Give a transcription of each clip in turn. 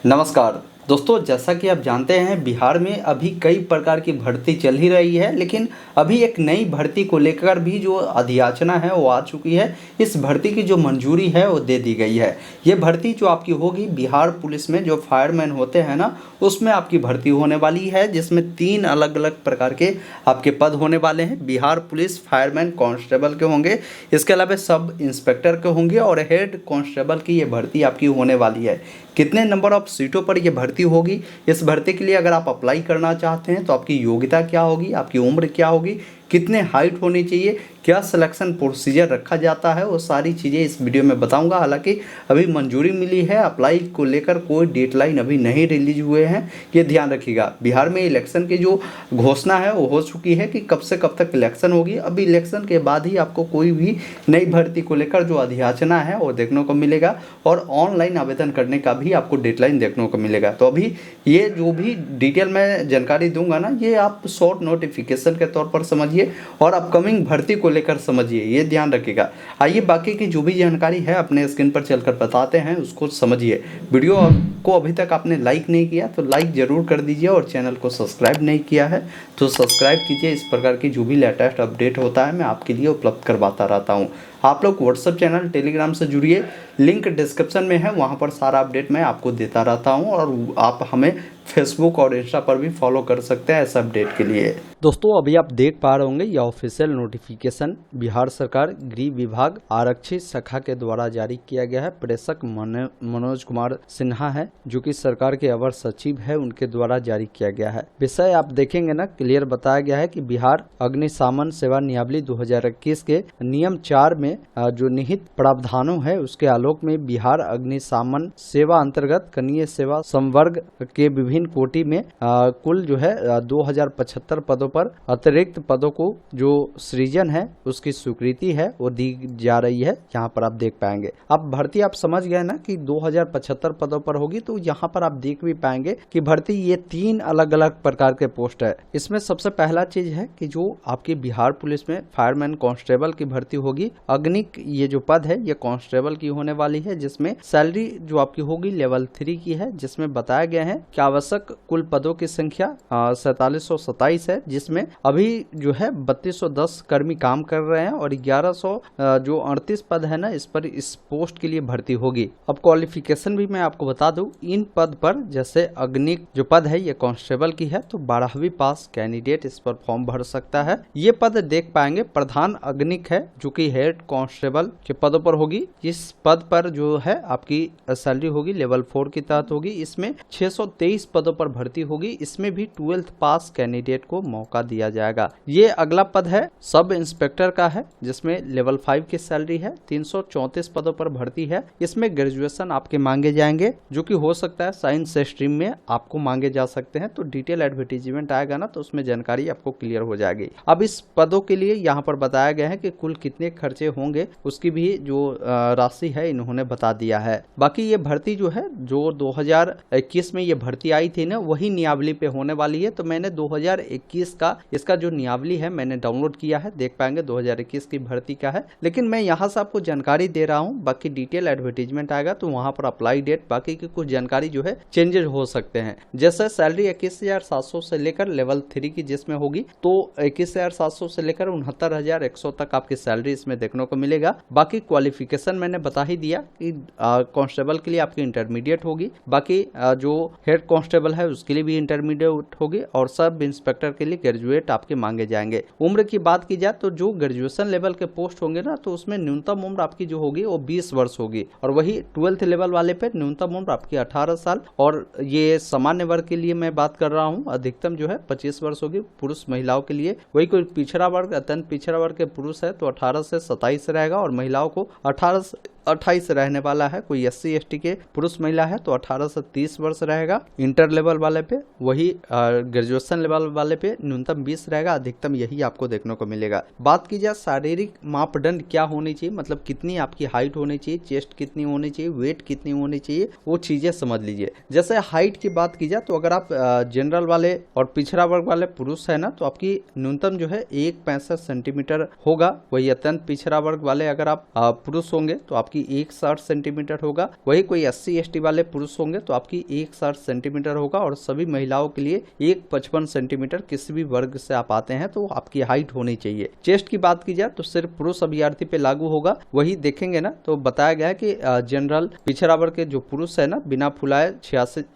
नमस्कार दोस्तों, जैसा कि आप जानते हैं बिहार में अभी कई प्रकार की भर्ती चल ही रही है, लेकिन अभी एक नई भर्ती को लेकर भी जो अधियाचना है वो आ चुकी है। इस भर्ती की जो मंजूरी है वो दे दी गई है। ये भर्ती जो आपकी होगी बिहार पुलिस में, जो फायरमैन होते हैं ना, उसमें आपकी भर्ती होने वाली है, जिसमें 3 अलग अलग प्रकार के आपके पद होने वाले हैं। बिहार पुलिस फायरमैन कांस्टेबल के होंगे, इसके अलावा सब इंस्पेक्टर के होंगे और हेड कांस्टेबल की ये भर्ती आपकी होने वाली है। कितने नंबर ऑफ सीटों पर यह भर्ती होगी, इस भर्ती के लिए अगर आप अप्लाई करना चाहते हैं तो आपकी योग्यता क्या होगी, आपकी उम्र क्या होगी, कितने हाइट होनी चाहिए, क्या सिलेक्शन प्रोसीजर रखा जाता है, वो सारी चीज़ें इस वीडियो में बताऊंगा। हालांकि अभी मंजूरी मिली है, अप्लाई को लेकर कोई डेडलाइन अभी नहीं रिलीज हुए हैं, ये ध्यान रखिएगा। बिहार में इलेक्शन की जो घोषणा है वो हो चुकी है कि कब से कब तक इलेक्शन होगी। अभी इलेक्शन के बाद ही आपको कोई भी नई भर्ती को लेकर जो अधियाचना है वो देखने को मिलेगा और ऑनलाइन आवेदन करने का भी आपको डेडलाइन देखने को मिलेगा। तो अभी ये जो भी डिटेल में जानकारी दूंगा ना, ये आप शॉर्ट नोटिफिकेशन के तौर पर समझिए और अपकमिंग भर्ती को लेकर समझिए, ये ध्यान रखिएगा। आइए बाकी की जो भी जानकारी है अपने स्क्रीन पर चलकर बताते हैं, उसको समझिए। वीडियो को अभी तक आपने लाइक नहीं किया तो लाइक ज़रूर कर दीजिए और चैनल को सब्सक्राइब नहीं किया है तो सब्सक्राइब कीजिए। इस प्रकार की जो भी लेटेस्ट अपडेट होता है मैं आपके लिए उपलब्ध करवाता रहता हूँ। आप लोग व्हाट्सएप चैनल, टेलीग्राम से जुड़िए, लिंक डिस्क्रिप्शन में है, वहाँ पर सारा अपडेट मैं आपको देता रहता हूँ और आप हमें फेसबुक और इंस्टा पर भी फॉलो कर सकते हैं ऐसे अपडेट के लिए। दोस्तों अभी आप देख पा रहे होंगे यह ऑफिशियल नोटिफिकेशन बिहार सरकार गृह विभाग आरक्षी शाखा के द्वारा जारी किया गया है। प्रेषक मनोज कुमार सिन्हा है जो कि सरकार के अवर सचिव है, उनके द्वारा जारी किया गया है। विषय आप देखेंगे ना, क्लियर बताया गया है कि बिहार अग्निशमन सेवा नियमावली 2021 के नियम 4 में जो निहित प्रावधानों है उसके आलोक में बिहार अग्निशमन सेवा अंतर्गत कनीय सेवा संवर्ग के विभिन्न कोटि में कुल जो है 2075 पदों पर अतिरिक्त पदों को जो सृजन है उसकी स्वीकृति है वो दी जा रही है। यहाँ पर आप देख पाएंगे। अब भर्ती आप समझ गए ना कि 2075 पदों पर होगी, तो यहाँ पर आप देख भी पाएंगे कि भर्ती ये 3 अलग अलग प्रकार के पोस्ट है। इसमें सबसे पहला चीज है कि जो आपकी बिहार पुलिस में फायरमैन कांस्टेबल की भर्ती होगी। अग्निक ये जो पद है ये कांस्टेबल की होने वाली है, जिसमें सैलरी जो आपकी होगी लेवल 3 की है, जिसमें बताया गया है कि आवश्यक कुल पदों की संख्या 4727 है, जिसमें अभी जो है 3210 कर्मी काम कर रहे हैं और 1100 जो 38 पद है ना, इस पर इस पोस्ट के लिए भर्ती होगी। अब क्वालिफिकेशन भी मैं आपको बता दूं, इन पद पर जैसे अग्निक जो पद है ये कांस्टेबल की है तो 12वीं पास कैंडिडेट इस पर फॉर्म भर सकता है। ये पद देख पाएंगे प्रधान अग्निक है जो कि हेड कांस्टेबल के पदों पर होगी। इस पद पर जो है आपकी सैलरी होगी लेवल 4 के तहत होगी। इसमें 623 पदों पर भर्ती होगी। इसमें भी 12th पास कैंडिडेट को मौका दिया जाएगा। ये अगला पद है सब इंस्पेक्टर का है, जिसमें लेवल 5 की सैलरी है। 334 पदों पर भर्ती है। इसमें ग्रेजुएशन आपके मांगे जाएंगे, जो कि हो सकता है साइंस स्ट्रीम में आपको मांगे जा सकते हैं। तो डिटेल एडवर्टीजमेंट आएगा ना तो उसमें जानकारी आपको क्लियर हो जाएगी। अब इस पदों के लिए यहाँ पर बताया गया है कि कुल कितने खर्चे होंगे उसकी भी जो राशि है इन्होंने बता दिया है। बाकी ये भर्ती जो है जो 2021 में ये भर्ती आई थी ना, वही नियमावली पे होने वाली है। तो मैंने 2021 का इसका जो नियमावली है मैंने डाउनलोड किया है, देख पाएंगे 2021 की भर्ती का है। लेकिन मैं यहाँ से आपको जानकारी दे रहा हूँ, बाकी डिटेल एडवर्टीजमेंट आएगा तो वहाँ पर अप्लाई डेट बाकी की कुछ जानकारी जो है चेंजेस हो सकते हैं। जैसे सैलरी 21,700 से लेकर लेवल 3 की जिसमें होगी तो 21,700 से लेकर 69,100 तक आपकी सैलरी इसमें देखने को मिलेगा। बाकी क्वालिफिकेशन मैंने बता ही दिया कि कांस्टेबल के लिए आपकी इंटरमीडिएट होगी, बाकी जो हेड कांस्टेबल है उसके लिए भी इंटरमीडिएट होगी और सब इंस्पेक्टर के लिए ग्रेजुएट आपके मांगे जाएंगे। उम्र की बात की जाए तो जो ग्रेजुएशन लेवल के पोस्ट होंगे ना, तो उसमें न्यूनतम उम्र आपकी जो होगी वो 20 वर्ष होगी और वही 12th लेवल वाले पे न्यूनतम उम्र आपकी 18 साल। और ये सामान्य वर्ग के लिए मैं बात कर रहा हूँ, अधिकतम जो है 25 वर्ष होगी पुरुष महिलाओं के लिए। वही कोई पिछड़ा वर्ग, अत्यंत पिछड़ा वर्ग के पुरुष है तो 18 से 27 रहेगा और महिलाओं को 18 से 28 रहने वाला है। कोई SC/ST के पुरुष महिला है तो 18 से 30 वर्ष रहेगा। इंटर लेवल वाले पे वही ग्रेजुएशन लेवल वाले पे न्यूनतम 20 रहेगा, अधिकतम यही आपको देखने को मिलेगा। बात की जाए शारीरिक मापदंड क्या होनी चाहिए, मतलब कितनी आपकी हाइट होनी चाहिए, चेस्ट कितनी होनी चाहिए, वेट कितनी होनी चाहिए, वो चीजें समझ लीजिए। जैसे हाइट की बात की जाए तो अगर आप जनरल वाले और पिछड़ा वर्ग वाले पुरुष है ना, तो आपकी न्यूनतम जो है 1.65 सेंटीमीटर होगा। वही अत्यंत पिछड़ा वर्ग वाले अगर आप पुरुष होंगे तो आपकी आपकी 160 सेंटीमीटर होगा। वही कोई SC/ST वाले पुरुष होंगे तो आपकी 160 सेंटीमीटर होगा। और सभी महिलाओं के लिए 155 सेंटीमीटर, किसी भी वर्ग से आप आते हैं तो आपकी हाइट होनी चाहिए। चेस्ट की बात की जाए तो सिर्फ पुरुष अभ्यर्थी पे लागू होगा। वही देखेंगे ना तो बताया गया है कि जनरल पिछड़ा वर्ग के जो पुरुष है ना, बिना फुलाए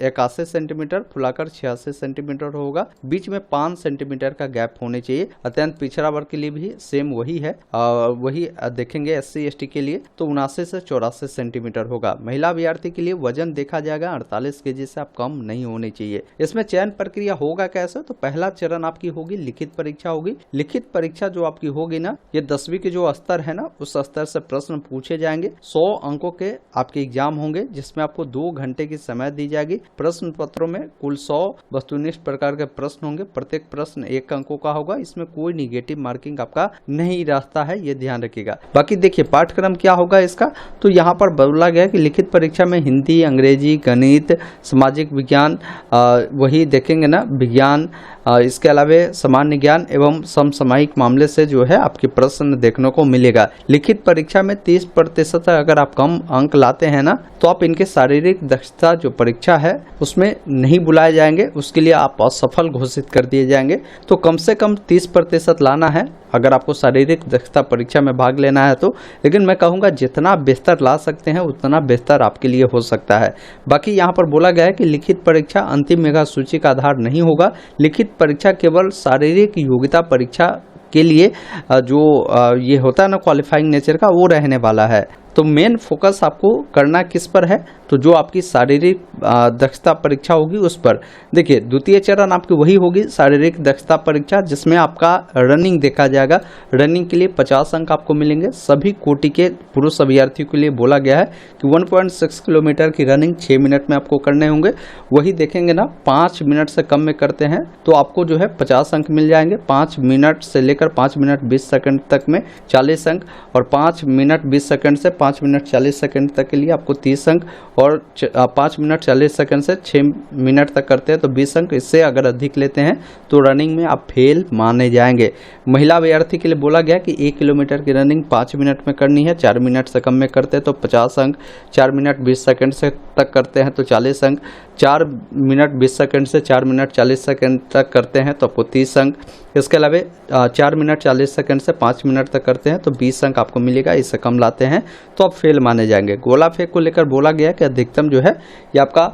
81 सेंटीमीटर, फुलाकर 86 सेंटीमीटर होगा। बीच में 5 सेंटीमीटर का गैप होने चाहिए। अत्यंत पिछड़ा वर्ग के लिए भी सेम वही है। वही देखेंगे SC/ST के लिए तो 79 से 84 सेंटीमीटर होगा। महिला अभ्यर्थी के लिए वजन देखा जाएगा 48 kg से आप कम नहीं होने चाहिए। इसमें चयन प्रक्रिया होगा कैसे, तो पहला चरण आपकी होगी लिखित परीक्षा होगी। लिखित परीक्षा जो आपकी होगी ना, ये 10वीं के जो स्तर है ना, उस स्तर से प्रश्न पूछे जाएंगे। 100 अंकों के आपके एग्जाम होंगे जिसमें आपको 2 घंटे की समय दी जाएगी। प्रश्न पत्रों में कुल 100 वस्तुनिष्ठ प्रकार के प्रश्न होंगे। प्रत्येक प्रश्न 1 अंकों का होगा। इसमें कोई निगेटिव मार्किंग आपका नहीं रहता है, ये ध्यान रखिएगा। बाकी देखिए पाठ्यक्रम क्या होगा इसका, तो यहाँ पर बोला गया कि लिखित परीक्षा में हिंदी, अंग्रेजी, गणित, सामाजिक विज्ञान, वही देखेंगे ना विज्ञान, इसके अलावा सामान्य ज्ञान एवं समसामयिक मामले से जो है आपके प्रश्न देखने को मिलेगा। लिखित परीक्षा में 30% अगर आप कम अंक लाते हैं ना, तो आप इनके शारीरिक दक्षता जो परीक्षा है उसमें नहीं बुलाए जाएंगे। उसके लिए आप असफल घोषित कर दिए जाएंगे। तो कम से कम 30% लाना है अगर आपको शारीरिक दक्षता परीक्षा में भाग लेना है तो। लेकिन मैं कहूँगा जितना बेहतर ला सकते हैं उतना बेहतर आपके लिए हो सकता है। बाकी यहाँ पर बोला गया है कि लिखित परीक्षा अंतिम मेधा सूची का आधार नहीं होगा। लिखित परीक्षा केवल शारीरिक योग्यता परीक्षा के लिए जो ये होता है ना क्वालिफाइंग नेचर का, वो रहने वाला है। तो मेन फोकस आपको करना किस पर है, तो जो आपकी शारीरिक दक्षता परीक्षा होगी उस पर। देखिए द्वितीय चरण आपकी वही होगी शारीरिक दक्षता परीक्षा, जिसमें आपका रनिंग देखा जाएगा। रनिंग के लिए 50 अंक आपको मिलेंगे। सभी कोटि के पुरुष अभ्यर्थियों के लिए बोला गया है कि 1.6 किलोमीटर की रनिंग 6 मिनट में आपको करने होंगे। वही देखेंगे ना 5 मिनट से कम में करते हैं तो आपको जो है 50 अंक मिल जाएंगे। 5 मिनट से लेकर 5 मिनट 20 सेकंड तक में 40 अंक, और 5 मिनट 20 सेकंड से 5 मिनट 40 सेकंड तक के लिए आपको 30 अंक, और 5 मिनट 40 सेकंड से 6 मिनट तक करते हैं तो 20 अंक। इससे अगर अधिक लेते हैं तो रनिंग में आप फेल माने जाएंगे। महिला अभ्यर्थी के लिए बोला गया कि 1 किलोमीटर की रनिंग 5 मिनट में करनी है। 4 मिनट से कम में करते हैं तो 50 अंक, 4 मिनट 20 सेकंड से तक करते हैं तो 40 अंक, 4 मिनट 20 सेकंड से 4 मिनट 40 सेकंड तक करते हैं तो आपको 30 अंक। इसके अलावा 4 मिनट 40 सेकंड से 5 मिनट तक करते हैं तो 20 अंक आपको मिलेगा। इससे कम लाते हैं तो आप फेल माने जाएंगे। गोला फेंक को लेकर बोला गया कि अधिकतम जो है ये आपका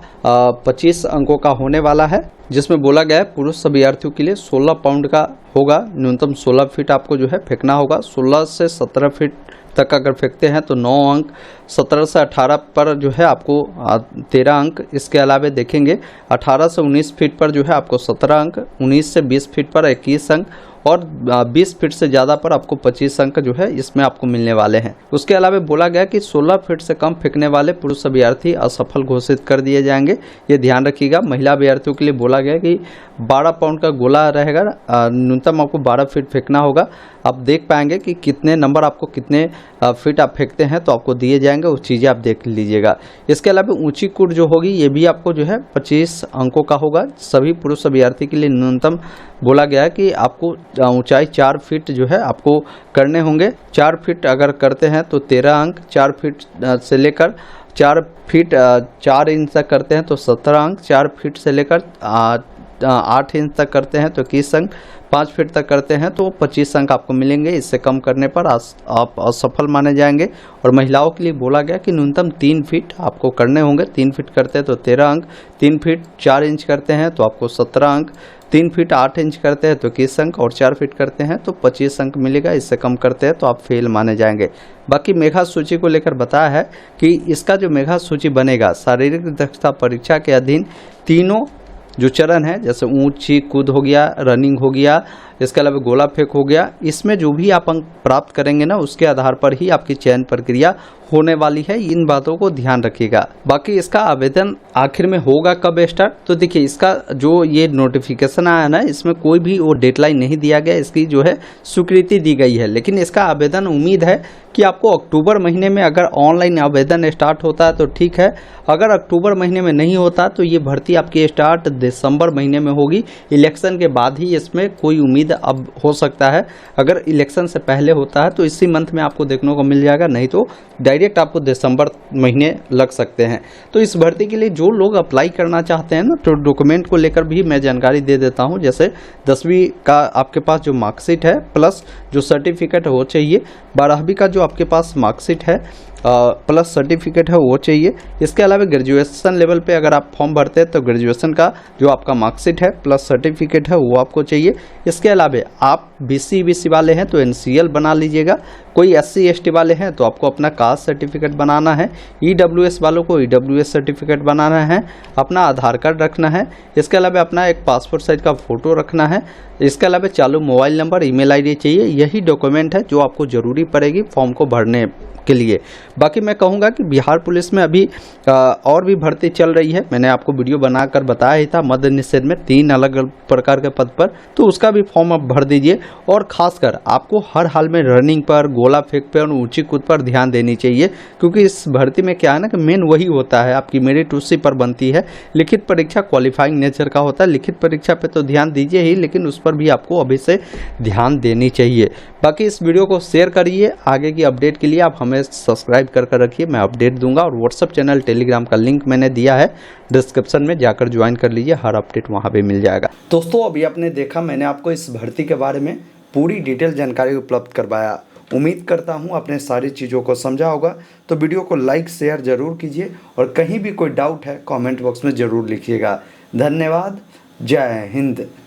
25 अंकों का होने वाला है, जिसमें बोला गया है पुरुष अभ्यर्थियों के लिए 16 पाउंड का होगा। न्यूनतम 16 फीट आपको जो है फेंकना होगा। 16 से 17 फीट तक अगर फेंकते हैं तो 9 अंक, 17 से 18 पर जो है आपको 13 अंक। इसके अलावा देखेंगे 18 से 19 फीट पर जो है आपको 17 अंक, 19 से 20 फीट पर 21 अंक, और 20 फीट से ज़्यादा पर आपको 25 अंक जो है इसमें आपको मिलने वाले हैं। उसके अलावा बोला गया कि 16 फीट से कम फेंकने वाले पुरुष अभ्यर्थी असफल घोषित कर दिए जाएंगे। ये ध्यान रखिएगा। महिला अभ्यर्थियों के लिए बोला गया कि 12 पाउंड का गोला रहेगा। न्यूनतम आपको 12 फीट फेंकना होगा। आप देख पाएंगे कि कितने नंबर आपको कितने फीट आप फेंकते हैं तो आपको दिए जाएंगे, वो चीज़ें आप देख लीजिएगा। इसके अलावा ऊंची कूद जो होगी ये भी आपको जो है 25 अंकों का होगा। सभी पुरुष अभ्यर्थी के लिए न्यूनतम बोला गया है कि आपको ऊंचाई 4 फीट जो है आपको करने होंगे। 4 फीट अगर करते हैं तो 13 अंक, 4 फीट से लेकर 4 फीट 4 इंच तक करते हैं तो 17 अंक, 4 फीट से लेकर 8 इंच तक करते हैं तो 21 अंक, 5 फीट तक करते हैं तो 25 अंक आपको मिलेंगे। इससे कम करने पर आप असफल माने जाएंगे। और महिलाओं के लिए बोला गया कि न्यूनतम 3 फीट आपको करने होंगे। 3 फीट करते हैं तो 13 अंक, 3 फीट 4 इंच करते हैं तो आपको 17 अंक, 3 फीट 8 इंच करते हैं तो 21 अंक, और 4 फीट करते हैं तो 25 अंक मिलेगा। इससे कम करते हैं तो आप फेल माने जाएंगे। बाकी मेधा सूची को लेकर बताया है कि इसका जो मेधा सूची बनेगा शारीरिक दक्षता परीक्षा के अधीन तीनों जो चरण है, जैसे ऊंची कूद हो गया, रनिंग हो गया, इसके अलावा गोला फेंक हो गया, इसमें जो भी आप अंक प्राप्त करेंगे ना उसके आधार पर ही आपकी चयन प्रक्रिया होने वाली है। इन बातों को ध्यान रखिएगा। बाकी इसका आवेदन आखिर में होगा कब स्टार्ट, तो देखिए इसका जो ये नोटिफिकेशन आया ना इसमें कोई भी वो डेडलाइन नहीं दिया गया, इसकी जो है स्वीकृति दी गई है। लेकिन इसका आवेदन उम्मीद है कि आपको अक्टूबर महीने में अगर ऑनलाइन आवेदन स्टार्ट होता है तो ठीक है। अगर अक्टूबर महीने में नहीं होता तो ये भर्ती आपकी स्टार्ट दिसंबर महीने में होगी। इलेक्शन के बाद ही इसमें कोई उम्मीद उम्मीद अब हो सकता है। अगर इलेक्शन से पहले होता है तो इसी मंथ में आपको देखने को मिल जाएगा, नहीं तो डायरेक्ट आपको दिसंबर महीने लग सकते हैं। तो इस भर्ती के लिए जो लोग अप्लाई करना चाहते हैं ना, तो डॉक्यूमेंट को लेकर भी मैं जानकारी दे देता हूं। जैसे 10वीं का आपके पास जो मार्कशीट है प्लस जो सर्टिफिकेट है वो चाहिए, 12वीं का जो आपके पास मार्कशीट है प्लस सर्टिफिकेट है वो चाहिए। इसके अलावा ग्रेजुएशन लेवल पे अगर आप फॉर्म भरते हैं तो ग्रेजुएशन का जो आपका मार्कशीट है प्लस सर्टिफिकेट है वो आपको चाहिए। इसके अलावा आप BC BC वाले हैं तो NCL बना लीजिएगा, कोई SC ST वाले हैं तो आपको अपना कास्ट सर्टिफिकेट बनाना है, EWS वालों को EWS सर्टिफिकेट बनाना है, अपना आधार कार्ड रखना है। इसके अलावा अपना एक पासपोर्ट साइज का फ़ोटो रखना है। इसके अलावा चालू मोबाइल नंबर, ईमेल ID चाहिए। यही डॉक्यूमेंट है जो आपको ज़रूरी पड़ेगी फॉर्म को भरने के लिए। बाकी मैं कहूँगा कि बिहार पुलिस में अभी और भी भर्ती चल रही है। मैंने आपको वीडियो बनाकर बताया ही था, मद्य निषेध में 3 अलग अलग प्रकार के पद पर, तो उसका भी फॉर्म आप भर दीजिए। और खासकर आपको हर हाल में रनिंग पर, गोला फेंक पर और ऊंची कूद पर ध्यान देनी चाहिए, क्योंकि इस भर्ती में क्या है ना कि मेन वही होता है, आपकी मेरिट उसी पर बनती है। लिखित परीक्षा क्वालिफाइंग नेचर का होता है, लिखित परीक्षा पे तो ध्यान दीजिए ही, लेकिन उस पर भी आपको अभी से ध्यान देनी चाहिए। बाकी इस वीडियो को शेयर करिए। आगे की अपडेट के लिए आप हमें सब्सक्राइब कर रखिए, मैं अपडेट दूंगा। और व्हाट्सअप चैनल, टेलीग्राम का लिंक मैंने दिया है डिस्क्रिप्शन में, जाकर ज्वाइन कर लीजिए, हर अपडेट वहां पे मिल जाएगा। दोस्तों अभी आपने देखा, मैंने आपको इस भर्ती के बारे में पूरी डिटेल जानकारी उपलब्ध करवाया। उम्मीद करता हूं आपने सारी चीज़ों को समझा होगा। तो वीडियो को लाइक शेयर ज़रूर कीजिए, और कहीं भी कोई डाउट है कमेंट बॉक्स में ज़रूर लिखिएगा। धन्यवाद। जय हिंद।